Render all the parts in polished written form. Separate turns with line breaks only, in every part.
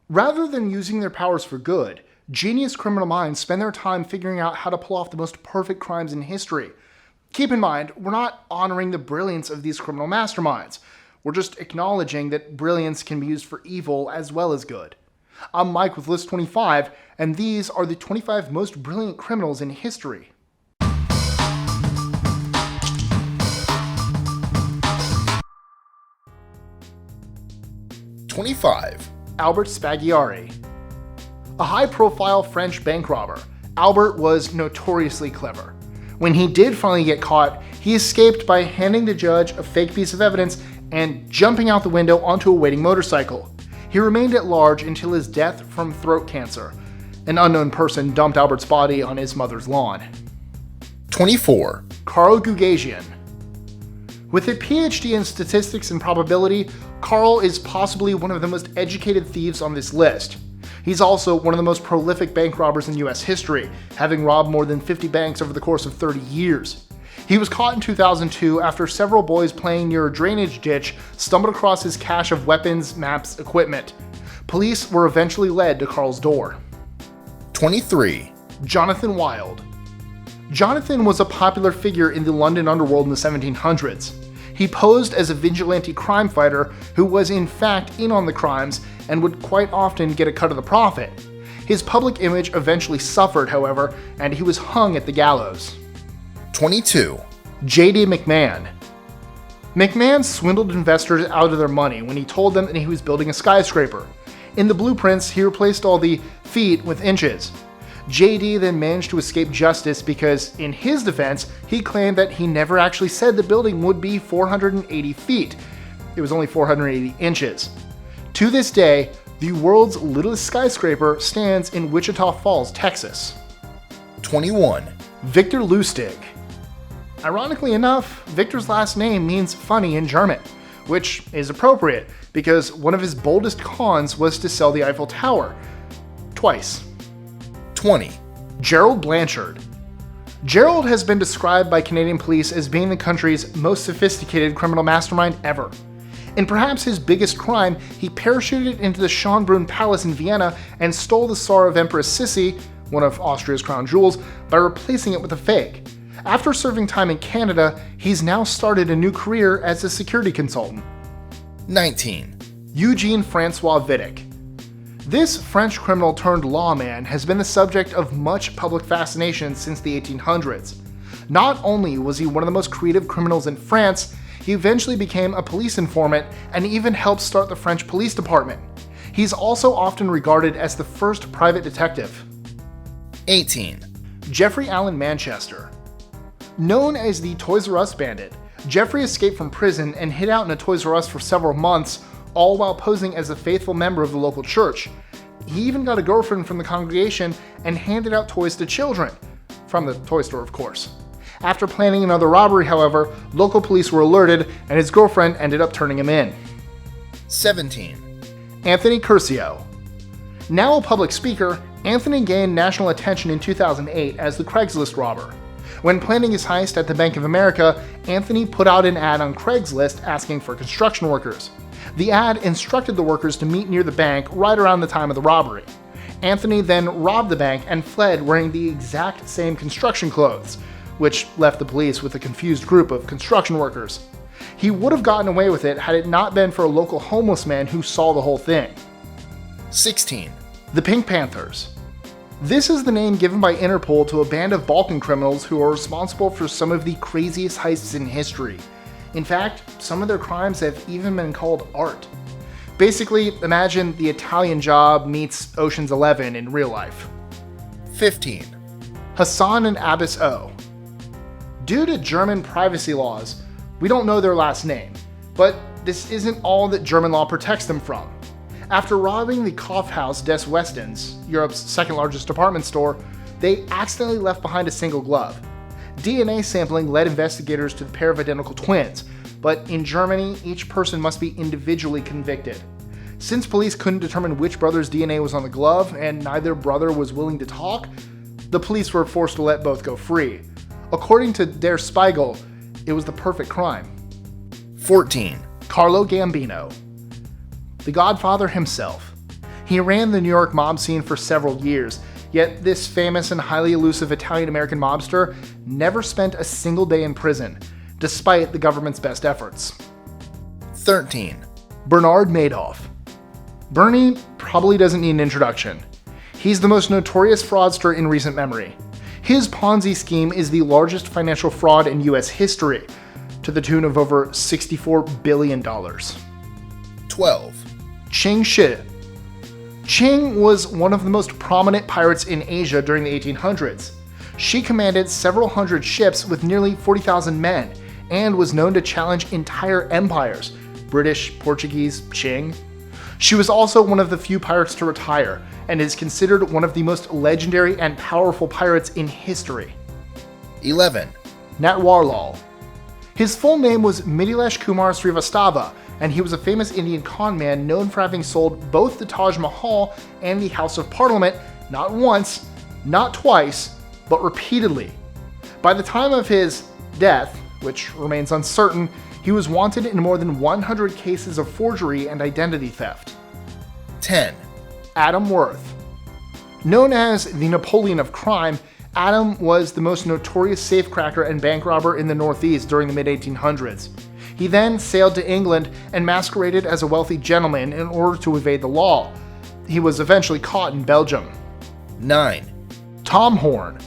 Rather than using their powers for good, genius criminal minds spend their time figuring out how to pull off the most perfect crimes in history. Keep in mind, we're not honoring the brilliance of these criminal masterminds. We're just acknowledging that brilliance can be used for evil as well as good. I'm Mike with List 25, and these are the 25 most brilliant criminals in history.
#25.
Albert Spaggiari. A high-profile French bank robber, Albert was notoriously clever. When he did finally get caught, he escaped by handing the judge a fake piece of evidence and jumping out the window onto a waiting motorcycle. He remained at large until his death from throat cancer. An unknown person dumped Albert's body on his mother's lawn.
#24.
Carlo Gugasian. With a PhD in statistics and probability, Carl is possibly one of the most educated thieves on this list. He's also one of the most prolific bank robbers in US history, having robbed more than 50 banks over the course of 30 years. He was caught in 2002 after several boys playing near a drainage ditch stumbled across his cache of weapons, maps, equipment. Police were eventually led to Carl's door.
#23.
Jonathan Wild. Jonathan was a popular figure in the London underworld in the 1700s. He posed as a vigilante crime fighter who was in fact in on the crimes and would quite often get a cut of the profit. His public image eventually suffered, however, and he was hung at the gallows.
#22.
J.D. McMahon. McMahon swindled investors out of their money when he told them that he was building a skyscraper. In the blueprints, he replaced all the feet with inches. JD then managed to escape justice because, in his defense, he claimed that he never actually said the building would be 480 feet. It was only 480 inches. To this day, the world's littlest skyscraper stands in Wichita Falls, Texas.
#21.
Victor Lustig. Ironically enough, Victor's last name means funny in German, which is appropriate because one of his boldest cons was to sell the Eiffel Tower. Twice.
#20.
Gerald Blanchard. Gerald has been described by Canadian police as being the country's most sophisticated criminal mastermind ever. In perhaps his biggest crime, he parachuted into the Schönbrunn Palace in Vienna and stole the Tsar of Empress Sissi, one of Austria's crown jewels, by replacing it with a fake. After serving time in Canada, he's now started a new career as a security consultant.
#19.
Eugene-Francois Vidog. This French criminal turned lawman has been the subject of much public fascination since the 1800s. Not only was he one of the most creative criminals in France, he eventually became a police informant and even helped start the French police department. He's also often regarded as the first private detective.
18.
Jeffrey Allen Manchester. Known as the Toys R Us Bandit, Jeffrey escaped from prison and hid out in a Toys R Us for several months, all while posing as a faithful member of the local church. He even got a girlfriend from the congregation and handed out toys to children. From the toy store, of course. After planning another robbery, however, local police were alerted and his girlfriend ended up turning him in.
17.
Anthony Curcio. Now a public speaker, Anthony gained national attention in 2008 as the Craiglist robber. When planning his heist at the Bank of America, Anthony put out an ad on Craigslist asking for construction workers. The ad instructed the workers to meet near the bank right around the time of the robbery. Anthony then robbed the bank and fled wearing the exact same construction clothes, which left the police with a confused group of construction workers. He would have gotten away with it had it not been for a local homeless man who saw the whole thing.
16.
The Pink Panthers. This is the name given by Interpol to a band of Balkan criminals who are responsible for some of the craziest heists in history. In fact, some of their crimes have even been called art. Basically, imagine the Italian Job meets Ocean's 11 in real life.
15.
Hassan and Abbas O. Due to German privacy laws, we don't know their last name, but this isn't all that German law protects them from. After robbing the Kaufhaus des Westens, Europe's second largest department store, they accidentally left behind a single glove. DNA sampling led investigators to the pair of identical twins, but in Germany, each person must be individually convicted. Since police couldn't determine which brother's DNA was on the glove, and neither brother was willing to talk, the police were forced to let both go free. According to Der Spiegel, it was the perfect crime.
14.
Carlo Gambino. The Godfather himself. He ran the New York mob scene for several years, yet this famous and highly elusive Italian-American mobster never spent a single day in prison, despite the government's best efforts.
13.
Bernard Madoff. Bernie probably doesn't need an introduction. He's the most notorious fraudster in recent memory. His Ponzi scheme is the largest financial fraud in US history, to the tune of over $64 billion.
12.
Ching Shi. Ching was one of the most prominent pirates in Asia during the 1800s. She commanded several hundred ships with nearly 40,000 men, and was known to challenge entire empires, British, Portuguese, Qing. She was also one of the few pirates to retire, and is considered one of the most legendary and powerful pirates in history.
11.
Natwarlal. His full name was Mithilesh Kumar Srivastava, and he was a famous Indian con man known for having sold both the Taj Mahal and the House of Parliament not once, not twice, but repeatedly. By the time of his death, which remains uncertain, he was wanted in more than 100 cases of forgery and identity theft.
10.
Adam Worth. Known as the Napoleon of crime, Adam was the most notorious safecracker and bank robber in the Northeast during the mid-1800s. He then sailed to England and masqueraded as a wealthy gentleman in order to evade the law. He was eventually caught in Belgium.
9.
Tom Horn.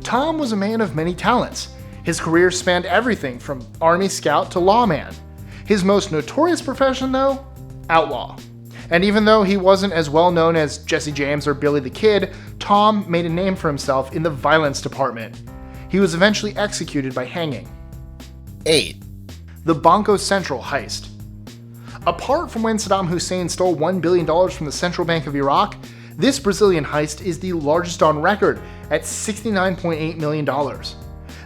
Tom was a man of many talents. His career spanned everything from army scout to lawman. His most notorious profession, though? Outlaw. And even though he wasn't as well known as Jesse James or Billy the Kid, Tom made a name for himself in the violence department. He was eventually executed by hanging.
8.
The Banco Central heist. Apart from when Saddam Hussein stole $1 billion from the Central Bank of Iraq, this Brazilian heist is the largest on record at $69.8 million.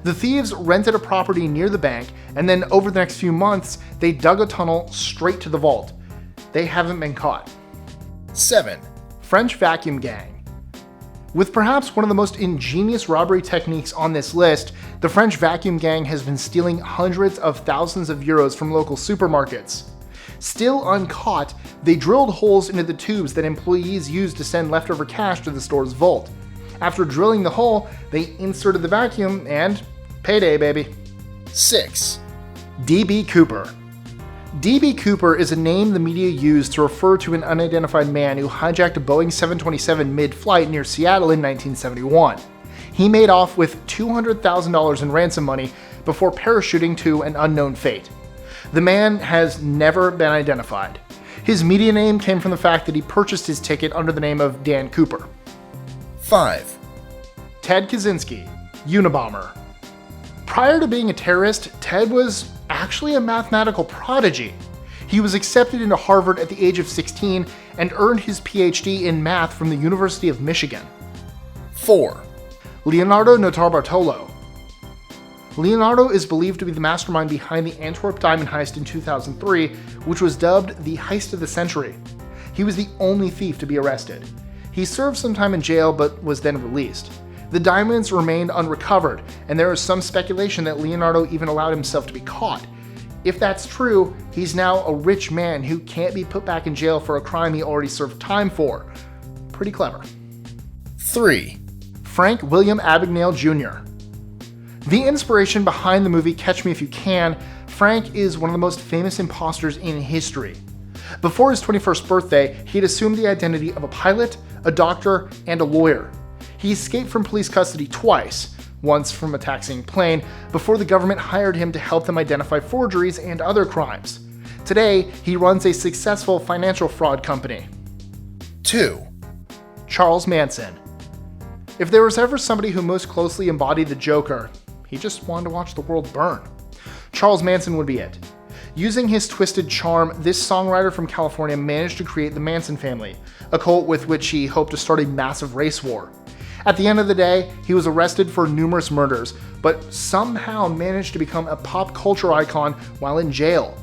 The thieves rented a property near the bank, and then over the next few months, they dug a tunnel straight to the vault. They haven't been caught.
7.
French vacuum gang. With perhaps one of the most ingenious robbery techniques on this list, the French vacuum gang has been stealing hundreds of thousands of euros from local supermarkets. Still uncaught, they drilled holes into the tubes that employees used to send leftover cash to the store's vault. After drilling the hole, they inserted the vacuum and payday, baby.
6.
D.B. Cooper. D.B. Cooper is a name the media used to refer to an unidentified man who hijacked a Boeing 727 mid-flight near Seattle in 1971. He made off with $200,000 in ransom money before parachuting to an unknown fate. The man has never been identified. His media name came from the fact that he purchased his ticket under the name of Dan Cooper.
5.
Ted Kaczynski, Unabomber. Prior to being a terrorist, Ted was actually a mathematical prodigy. He was accepted into Harvard at the age of 16 and earned his PhD in math from the University of Michigan.
4.
Leonardo Notarbartolo. Leonardo is believed to be the mastermind behind the Antwerp diamond heist in 2003, which was dubbed the Heist of the Century. He was the only thief to be arrested. He served some time in jail but was then released. The diamonds remained unrecovered, and there is some speculation that Leonardo even allowed himself to be caught. If that's true, he's now a rich man who can't be put back in jail for a crime he already served time for. Pretty clever.
3.
Frank William Abagnale Jr. The inspiration behind the movie Catch Me If You Can, Frank is one of the most famous imposters in history. Before his 21st birthday, he had assumed the identity of a pilot, a doctor, and a lawyer. He escaped from police custody twice, once from a taxiing plane, before the government hired him to help them identify forgeries and other crimes. Today, he runs a successful financial fraud company.
2.
Charles Manson. If there was ever somebody who most closely embodied the Joker, he just wanted to watch the world burn. Charles Manson would be it. Using his twisted charm, this songwriter from California managed to create the Manson family, a cult with which he hoped to start a massive race war. At the end of the day, he was arrested for numerous murders, but somehow managed to become a pop culture icon while in jail.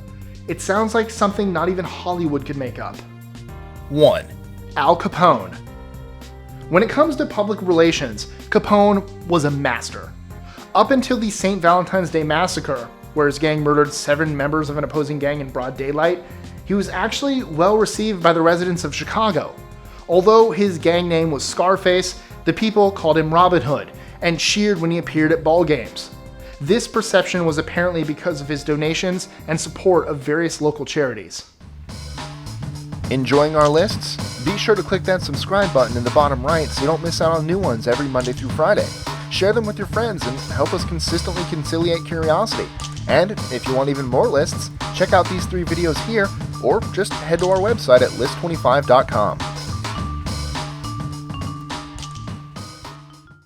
It sounds like something not even Hollywood could make up.
1.
Al Capone. When it comes to public relations, Capone was a master. Up until the St. Valentine's Day Massacre, where his gang murdered 7 members of an opposing gang in broad daylight, he was actually well received by the residents of Chicago. Although his gang name was Scarface, the people called him Robin Hood and cheered when he appeared at ball games. This perception was apparently because of his donations and support of various local charities.
Enjoying our lists? Be sure to click that subscribe button in the bottom right so you don't miss out on new ones every Monday through Friday. Share them with your friends and help us consistently conciliate curiosity. And if you want even more lists, check out these 3 videos here or just head to our website at list25.com.